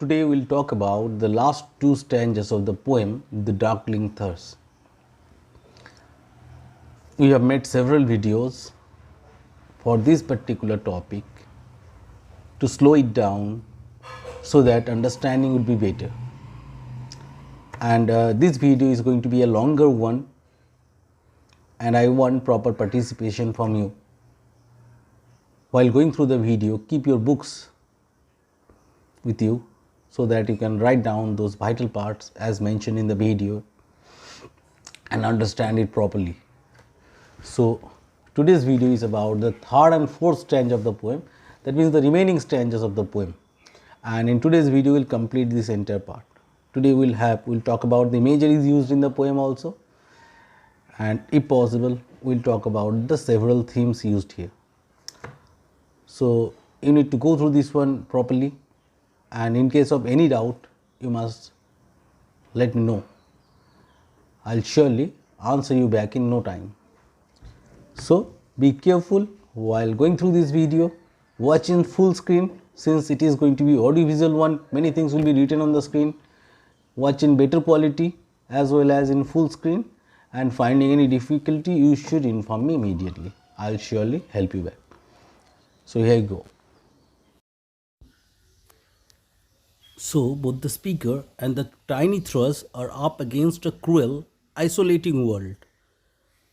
Today we'll talk about the last two stanzas of the poem The Darkling Thrush. We have made several videos for this particular topic to slow it down so that understanding would be better. And this video is going to be a longer one, and I want proper participation from you. While going through the video, keep your books with you so that you can write down those vital parts as mentioned in the video and understand it properly. So today's video is about the third and fourth stanza of the poem, that means the remaining stanzas of the poem, and in today's video we'll complete this entire part. Today we'll talk about the imageries used in the poem also, and if possible we'll talk about the several themes used here. So you need to go through this one properly, and in case of any doubt you must let me know. I'll surely answer you back in no time. So be careful while going through this video. Watch in full screen, since it is going to be audiovisual one. Many things will be written on the screen. Watch in better quality as well as in full screen, and finding any difficulty you should inform me immediately. I'll surely help you back. So here you go. So both the speaker and the tiny thrush are up against a cruel, isolating world.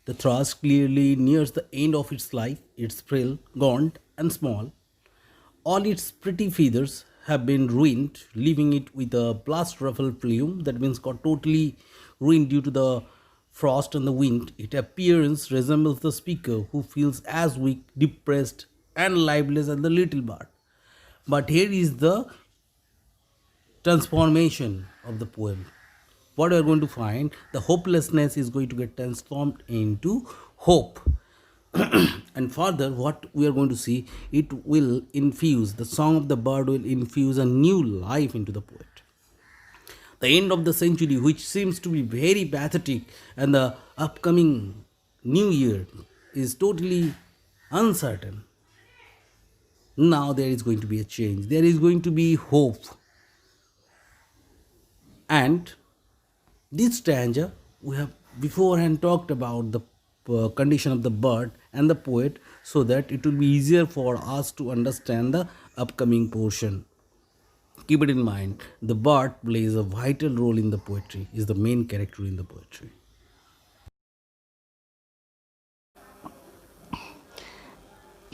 The thrush clearly nears the end of its life. It's frail, gaunt and small. All its pretty feathers have been ruined, leaving it with a blast ruffled plume, that means got totally ruined due to the frost and the wind. Its appearance resembles the speaker, who feels as weak, depressed and lifeless as the little bird. But here is the transformation of the poem. What we are going to find, the hopelessness is going to get transformed into hope. And further, what we are going to see, it will infuse, the song of the bird will infuse a new life into the poet. The end of the century, which seems to be very pathetic, and the upcoming new year is totally uncertain. Now there is going to be a change, there is going to be hope. And this stanza, we have beforehand talked about the condition of the bird and the poet, so that it will be easier for us to understand the upcoming portion. Keep it in mind, the bird plays a vital role in the poetry, is the main character in the poetry.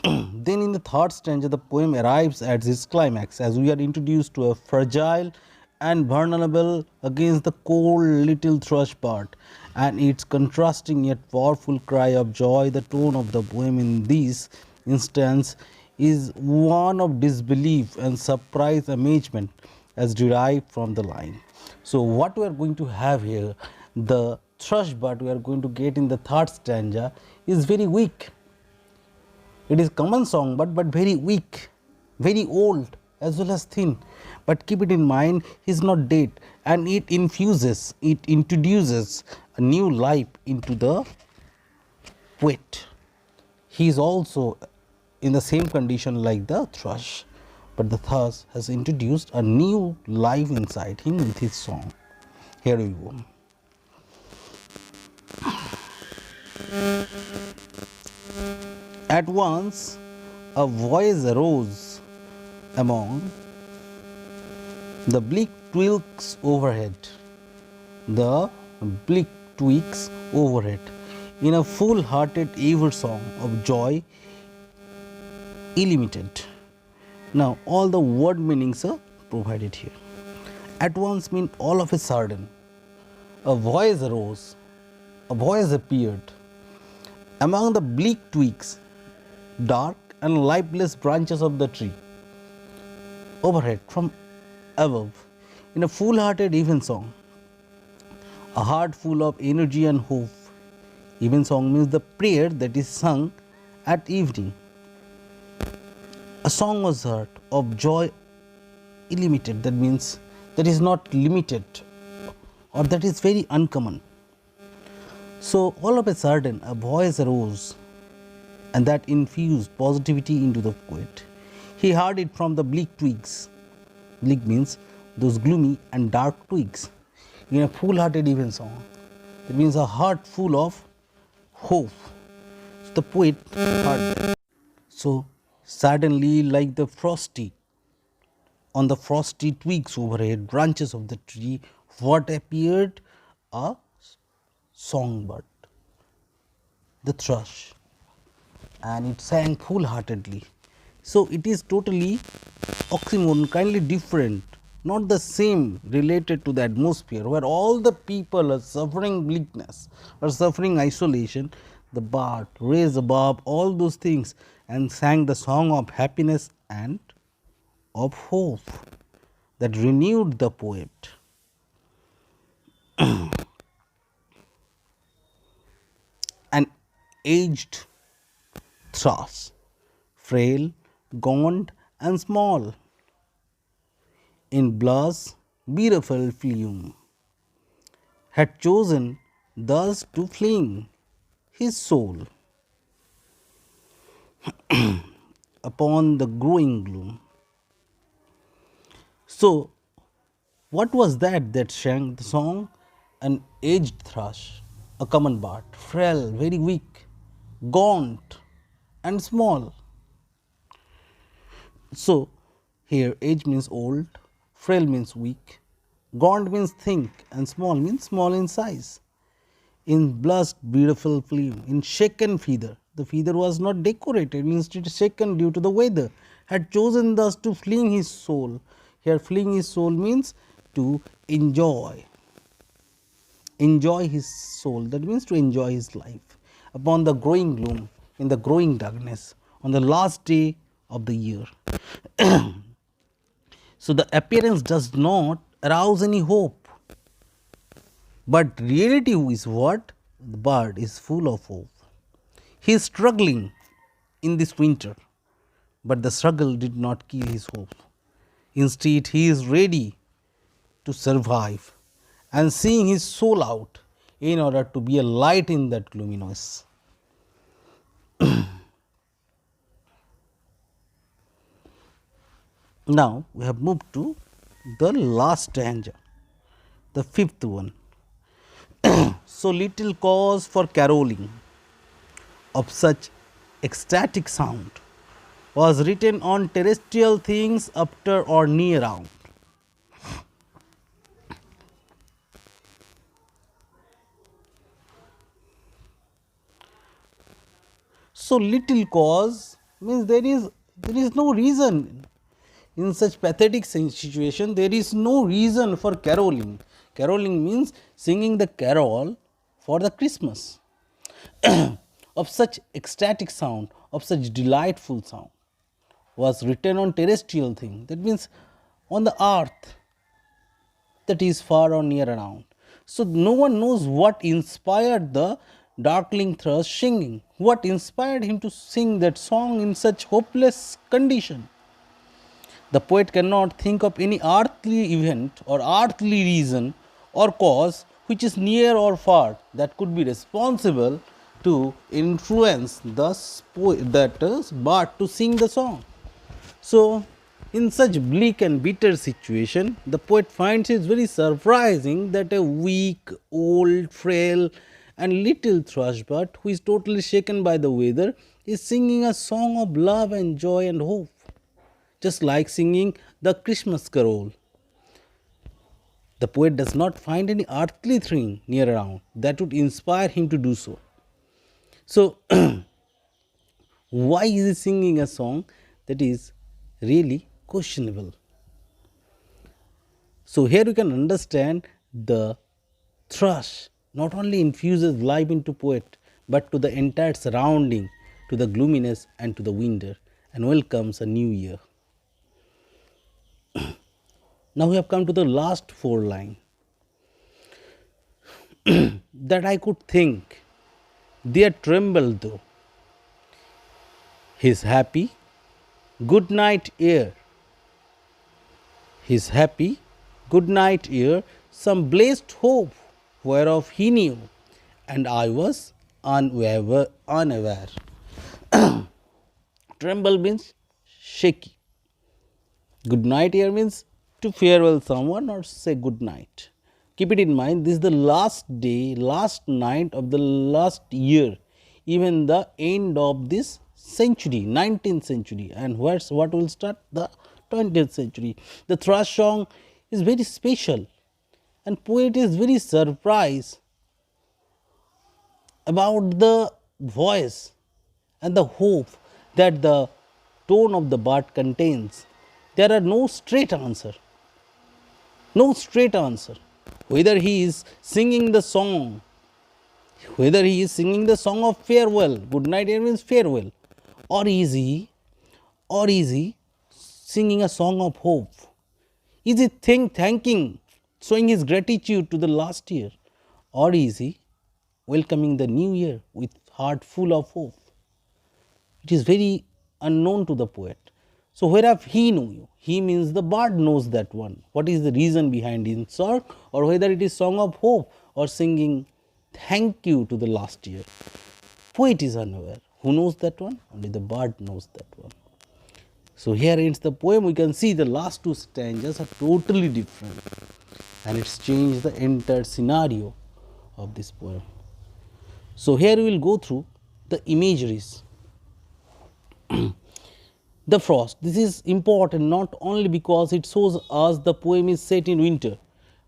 Then in the third stanza, the poem arrives at its climax as we are introduced to a fragile and vulnerable against the cold little thrush bird, and its contrasting yet powerful cry of joy. The tone of the poem in this instance is one of disbelief and surprise amazement as derived from the line. So what we are going to have here, the thrush bird we are going to get in the third stanza is very weak. It is common song, but very weak, very old as well as thin. But keep it in mind, he is not dead, and it introduces a new life into the poet. He is also in the same condition like the thrush, but the thrush has introduced a new life inside him with his song. Here we go. At once a voice arose among the bleak twigs overhead, the bleak twigs overhead, in a full-hearted ever song of joy illimited. Now all the word meanings are provided here. At once means all of a sudden. A voice arose, a voice appeared among the bleak twigs, dark and lifeless branches of the tree, overhead, from above, in a full-hearted even song, a heart full of energy and hope. Even song means the prayer that is sung at evening. A song was heard of joy illimited, that means that is not limited, or that is very uncommon. So all of a sudden a voice arose, and that infused positivity into the poet. He heard it from the bleak twigs. Bleak means those gloomy and dark twigs in a full-hearted even song. That means a heart full of hope. So the poet heard that. So suddenly, like the frosty on the frosty twigs overhead, branches of the tree, what appeared? A songbird, the thrush, and it sang full-heartedly. So it is totally oxymoron, kindly different, not the same related to the atmosphere where all the people are suffering bleakness or suffering isolation. The bird raised above all those things and sang the song of happiness and of hope that renewed the poet. An aged thrush, frail, gaunt, and small, in blush beautiful plume, had chosen thus to fling his soul upon the growing gloom. So, what was that sang the song? An aged thrush, a common bird, frail, very weak, gaunt, and small. So, here age means old, frail means weak, gaunt means thin, and small means small in size. In blushed beautiful plume, in shaken feather, the feather was not decorated, means it is shaken due to the weather, had chosen thus to fling his soul. Here, fling his soul means to enjoy his soul, that means to enjoy his life upon the growing gloom, in the growing darkness, on the last day of the year. So, the appearance does not arouse any hope, but reality is what? The bird is full of hope. He is struggling in this winter, but the struggle did not kill his hope. Instead, he is ready to survive and seeing his soul out in order to be a light in that gloominess. Now, we have moved to the last stanza, the fifth one. So little cause for caroling of such ecstatic sound was written on terrestrial things after or near round. So little cause means there is no reason. In such pathetic situation, there is no reason for caroling. Caroling means singing the carol for the Christmas of such ecstatic sound, of such delightful sound was written on terrestrial thing. That means on the earth that is far or near around. So no one knows what inspired the Darkling Thrush singing, what inspired him to sing that song in such hopeless condition. The poet cannot think of any earthly event or earthly reason or cause which is near or far that could be responsible to influence that bird to sing the song. So, in such bleak and bitter situation, the poet finds it very surprising that a weak, old, frail, and little thrush bird, who is totally shaken by the weather, is singing a song of love and joy and hope, just like singing the Christmas carol. The poet does not find any earthly thing near around that would inspire him to do so. So, why is he singing a song that is really questionable? So, here you can understand the thrush not only infuses life into poet, but to the entire surrounding, to the gloominess and to the winter, and welcomes a new year. Now we have come to the last four lines that I could think, there trembled though his happy good night air, his happy good night air, some blessed hope whereof he knew, and I was unaware. Tremble means shaky. Good night air means to farewell someone or say good night. Keep it in mind, this is the last day, last night of the last year, even the end of this century, 19th century, and what will start? The 20th century. The thrush song is very special, and poet is very surprised about the voice and the hope that the tone of the bird contains. There are no straight answer. No straight answer. Whether he is singing the song, whether he is singing the song of farewell, good night here means farewell, or or is he singing a song of hope? Is he thanking, showing his gratitude to the last year, or is he welcoming the new year with heart full of hope? It is very unknown to the poet. So whereof he know you, he means the bird knows that one. What is the reason behind his song, or whether it is song of hope or singing thank you to the last year. Poet is unaware. Who knows that one? Only the bird knows that one. So here ends the poem. We can see the last two stanzas are totally different, and it's changed the entire scenario of this poem. So here we will go through the imageries. The frost. This is important not only because it shows us the poem is set in winter,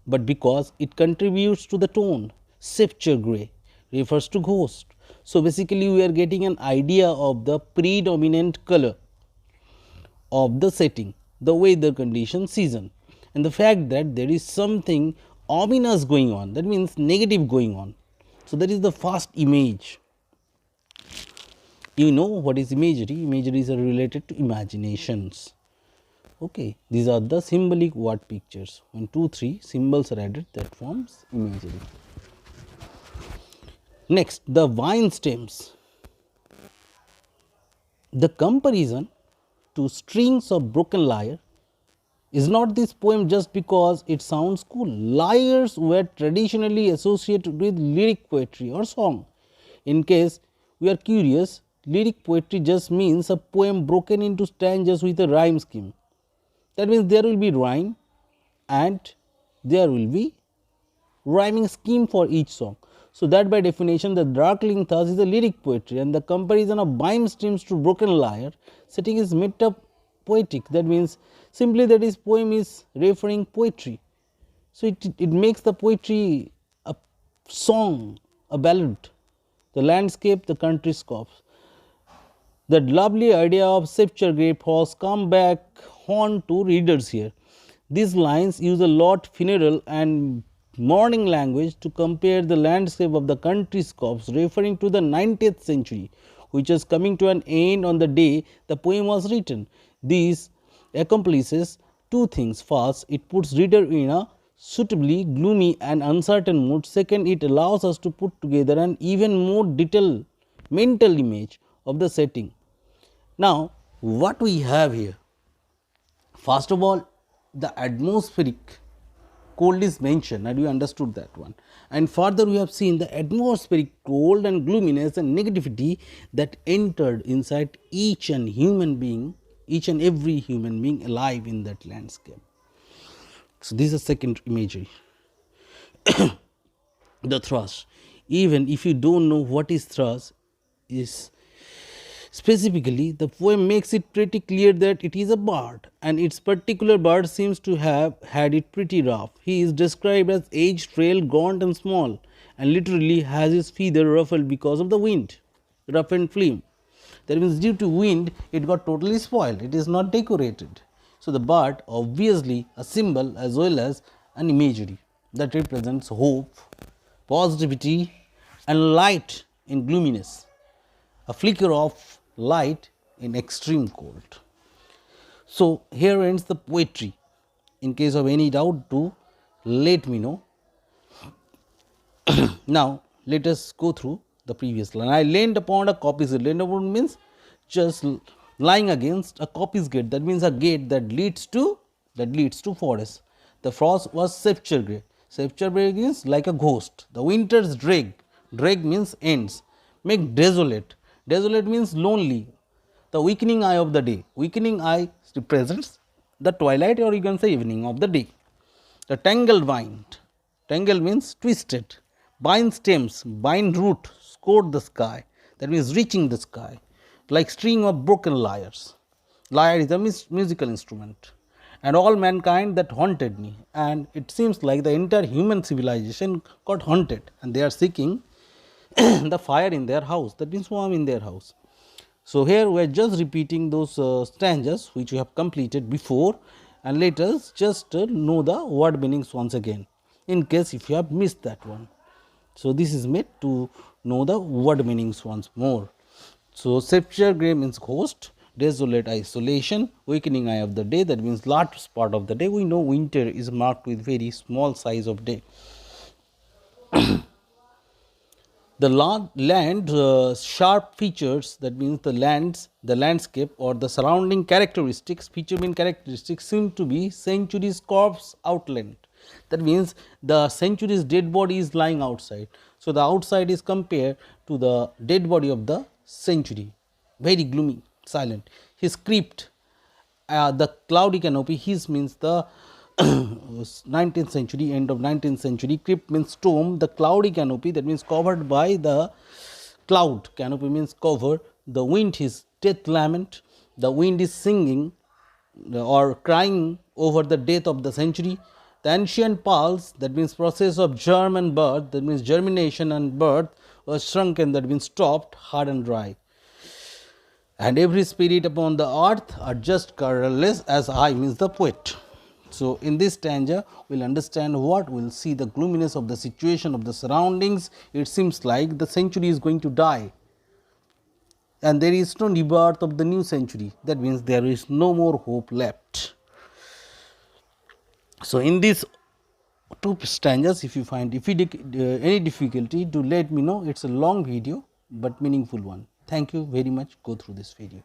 but because it contributes to the tone. Sepia grey refers to ghost. So basically we are getting an idea of the predominant color of the setting, the weather condition, season, and the fact that there is something ominous going on, that means negative going on. So that is the first image. You know what is imagery? Imageries are related to imaginations. Okay, these are the symbolic word pictures. When 2, 3 symbols are added, that forms imagery. Next, the vine stems. The comparison to strings of broken lyre is not this poem just because it sounds cool. Lyres were traditionally associated with lyric poetry or song. In case we are curious, lyric poetry just means a poem broken into stanzas with a rhyme scheme. That means there will be rhyme and there will be rhyming scheme for each song. So that by definition the Darkling Thrush is a lyric poetry, and the comparison of vine stems to broken lyre setting is meta poetic. That means simply that his poem is referring poetry. So it makes the poetry a song, a ballad, the landscape, the country scopes. That lovely idea of Sepia grey has come back on to readers here. These lines use a lot funeral and mourning language to compare the landscape of the country scopes, referring to the 19th century, which is coming to an end on the day the poem was written. This accomplishes two things. First, it puts reader in a suitably gloomy and uncertain mood. Second, it allows us to put together an even more detailed mental image of the setting. Now, what we have here? First of all, the atmospheric cold is mentioned, and we understood that one. And further we have seen the atmospheric cold and gloominess and negativity that entered inside each and every human being alive in that landscape. So this is second imagery. The thrush. Even if you don't know what is thrush is specifically, the poem makes it pretty clear that it is a bird, and its particular bird seems to have had it pretty rough. He is described as aged, frail, gaunt and small, and literally has his feather ruffled because of the wind, rough and flame. That means due to wind it got totally spoiled, it is not decorated. So the bird obviously a symbol as well as an imagery that represents hope, positivity and light in gloominess, a flicker of light in extreme cold. So here ends the poetry. In case of any doubt, do let me know. Now let us go through the previous line. I leaned upon a coppice gate. Leaned upon means just lying against a coppice gate. That means a gate that leads to forest. The frost was Sepia grey. Sepia grey means like a ghost. The winter's drag means ends. Make desolate. Desolate means lonely, the weakening eye of the day. Weakening eye represents the twilight, or you can say evening of the day. The tangled vine, tangle means twisted, bind stems, bind root, scored the sky, that means reaching the sky, like string of broken lyres. Lyre is a musical instrument, and all mankind that haunted me, and it seems like the entire human civilization got haunted, and they are seeking the fire in their house, that means warm in their house. So, here we are just repeating those stanzas which we have completed before, and let us just know the word meanings once again, in case if you have missed that one. So, this is made to know the word meanings once more. So, sepulchre grey means ghost, desolate isolation, wakening eye of the day, that means last part of the day. We know winter is marked with very small size of day. The land sharp features, that means the landscape or the surrounding characteristics, feature mean characteristics, seem to be centuries corpse outlined. That means the centuries dead body is lying outside. So, the outside is compared to the dead body of the century, very gloomy, silent. His crypt, the cloudy canopy, his means the 19th century, end of 19th century. Crypt means tomb, the cloudy canopy, that means covered by the cloud, canopy means cover. The wind is death lament, the wind is singing or crying over the death of the century. The ancient pulse, that means process of germ and birth, that means germination and birth, was shrunken, that means stopped, hard and dry. And every spirit upon the earth are just colorless as I, means the poet. So, in this stanza we will understand what we will see the gloominess of the situation of the surroundings. It seems like the century is going to die, and there is no rebirth of the new century, that means there is no more hope left. So, in these two stanzas, if you find any difficulty, do let me know. It is a long video, but meaningful one. Thank you very much. Go through this video.